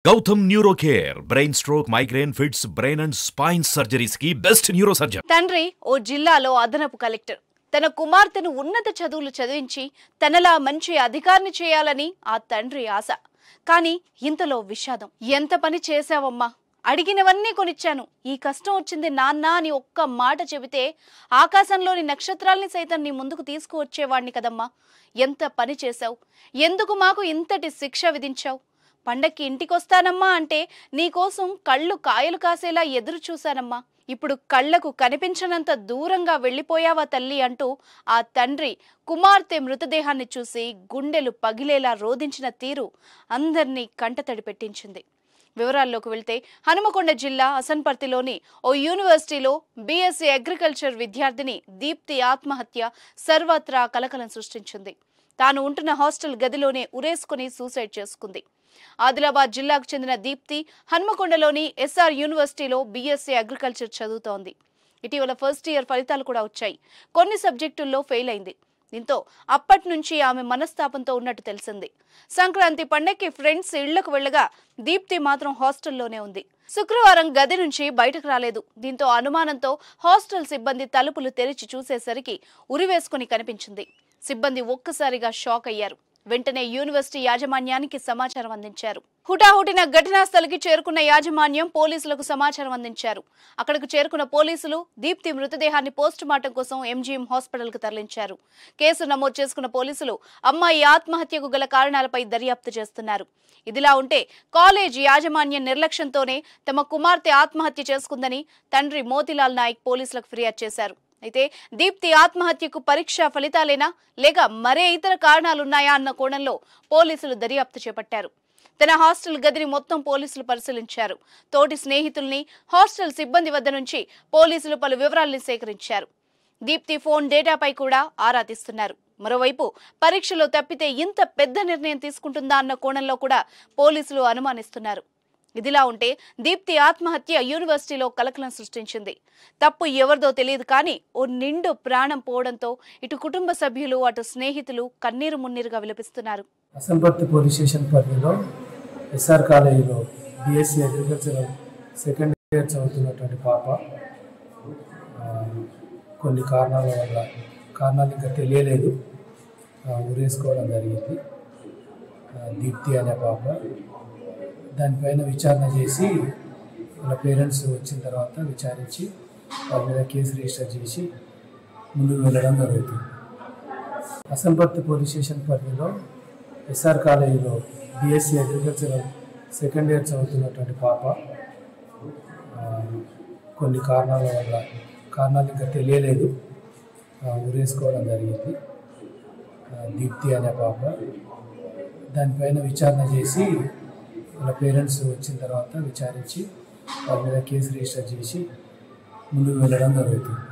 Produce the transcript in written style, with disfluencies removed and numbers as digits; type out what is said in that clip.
Gautam Neurocare, brain stroke, migraine, fits, brain and spine surgeries की best neurosurgeon. తండ్రి ఓ జిల్లాలో అదనపు కలెక్టర్ తన కుమార్తెను ఉన్నత చదువులు చదివించి తనలా మంచి అధికారిని చేయాలని ఆ తండ్రి ఆశ. కానీ ఇంతలో విషాదం. ఎంత పని చేశావమ్మా, అడిగినవన్నీ కొనిచ్చాను, ఈ కష్టం వచ్చింది నాన్న అని ఒక్క మాట చెబితే ఆకాశంలోని నక్షత్రాల్ని సైతం నీ ముందుకు తీసుకువచ్చేవాడిని కదమ్మా. ఎంత పని చేశావు, ఎందుకు మాకు ఇంతటి శిక్ష విధించావు? పండక్కి ఇంటికొస్తానమ్మా అంటే నీకోసం కళ్ళు కాయలు కాసేలా ఎదురు చూశానమ్మా. ఇప్పుడు కళ్లకు కనిపించనంత దూరంగా వెళ్ళిపోయావా తల్లి అంటూ ఆ తండ్రి కుమార్తె మృతదేహాన్ని చూసి గుండెలు పగిలేలా రోదించిన తీరు అందర్నీ కంటతడి పెట్టించింది. వివరాల్లోకి వెళ్తే హనుమకొండ జిల్లా అసన్పర్తిలోని ఓ యూనివర్సిటీలో బీఎస్సీ అగ్రికల్చర్ విద్యార్థిని దీప్తి ఆత్మహత్య సర్వత్రా కలకలం సృష్టించింది. తాను ఉంటున్న హాస్టల్ గదిలోనే ఉరేసుకుని సూసైడ్ చేసుకుంది. ఆదిలాబాద్ జిల్లాకు చెందిన దీప్తి హన్మకొండలోని ఎస్ఆర్ యూనివర్సిటీలో బీఎస్సీ అగ్రికల్చర్ చదువుతోంది. ఇటీవల ఫస్ట్ ఇయర్ ఫలితాలు కూడా వచ్చాయి. కొన్ని సబ్జెక్టుల్లో ఫెయిల్ అయింది. దీంతో అప్పటి నుంచి ఆమె మనస్తాపంతో ఉన్నట్టు తెలిసింది. సంక్రాంతి పండగకి ఫ్రెండ్స్ ఇళ్లకు వెళ్లగా దీప్తి మాత్రం హాస్టల్లోనే ఉంది. శుక్రవారం గది నుంచి బయటకు రాలేదు. దీంతో అనుమానంతో హాస్టల్ సిబ్బంది తలుపులు తెరిచి చూసేసరికి ఉరివేసుకుని కనిపించింది. సిబ్బంది ఒక్కసారిగా షాక్ అయ్యారు. వెంటనే యూనివర్సిటీ యాజమాన్యానికి సమాచారం అందించారు. హుటాహుటిన ఘటనా స్థలికి చేరుకున్న యాజమాన్యం పోలీసులకు సమాచారం అందించారు. అక్కడకు చేరుకున్న పోలీసులు దీప్తి మృతదేహాన్ని పోస్టుమార్టం కోసం ఎంజీఎం హాస్పిటల్ కు తరలించారు. కేసు నమోదు చేసుకున్న పోలీసులు అమ్మాయి ఆత్మహత్యకు గల కారణాలపై దర్యాప్తు చేస్తున్నారు. ఇదిలా ఉంటే కాలేజ్ యాజమాన్యం నిర్లక్ష్యంతోనే తమ కుమార్తె ఆత్మహత్య చేసుకుందని తండ్రి మోతిలాల్ నాయక్ పోలీసులకు ఫిర్యాదు చేశారు. అయితే దీప్తి ఆత్మహత్యకు పరీక్ష ఫలితాలేనా లేక మరే ఇతర కారణాలున్నాయా అన్న కోణంలో పోలీసులు దర్యాప్తు చేపట్టారు. తన హాస్టల్ గదిని మొత్తం పోలీసులు పరిశీలించారు. తోటి స్నేహితుల్ని, హాస్టల్ సిబ్బంది వద్ద నుంచి పోలీసులు పలు వివరాలను సేకరించారు. దీప్తి ఫోన్ డేటాపై కూడా ఆరా తీస్తున్నారు. మరోవైపు పరీక్షలో తప్పితే ఇంత పెద్ద నిర్ణయం తీసుకుంటుందా అన్న కోణంలో కూడా పోలీసులు అనుమానిస్తున్నారు. ఇదిలా ఉంటే దీప్తి ఆత్మహత్య యూనివర్సిటీలో కలకలం సృష్టించింది. తప్పు ఎవరిదో తెలియదు కానీ ఓ నిండు ప్రాణం పోవడంతో ఇటు కుటుంబ సభ్యులు అటు స్నేహితులు కన్నీరు మున్నీరుగా విలపిస్తున్నారు. అసన్పర్తి పోలీస్ స్టేషన్ పరిధిలో ఎస్ఆర్ కాలేజీలో బీఎస్సీ అగ్రికల్చర్ సెకండ్ ఇయర్ చదువుతున్నటువంటి పాప కొన్ని కారణాల వల్ల కారణాలు ఇంకా తెలియలేదు ఉరేసుకోవడం జరిగింది. దీప్తి అనే పాప దానిపైన విచారణ చేసి వాళ్ళ పేరెంట్స్ వచ్చిన తర్వాత విచారించి వాళ్ళ మీద కేసు రిజిస్టర్ చేసి ముందుకు వెళ్ళడం జరుగుతుంది. అసన్పర్తి పోలీస్ స్టేషన్ పరిధిలో ఎస్ఆర్ కాలేజీలో బీఎస్సీ అగ్రికల్చర్ సెకండ్ ఇయర్ చదువుతున్నటువంటి పాప కొన్ని కారణాల వల్ల కారణాలు ఇంకా తెలియలేదు ఉరేసుకోవడం జరిగింది. దీప్తి అనే పాప దానిపైన విచారణ చేసి వాళ్ళ పేరెంట్స్ వచ్చిన తర్వాత విచారించి వాళ్ళ మీద కేసు రిజిస్టర్ చేసి ముందుకు వెళ్ళడం జరుగుతుంది.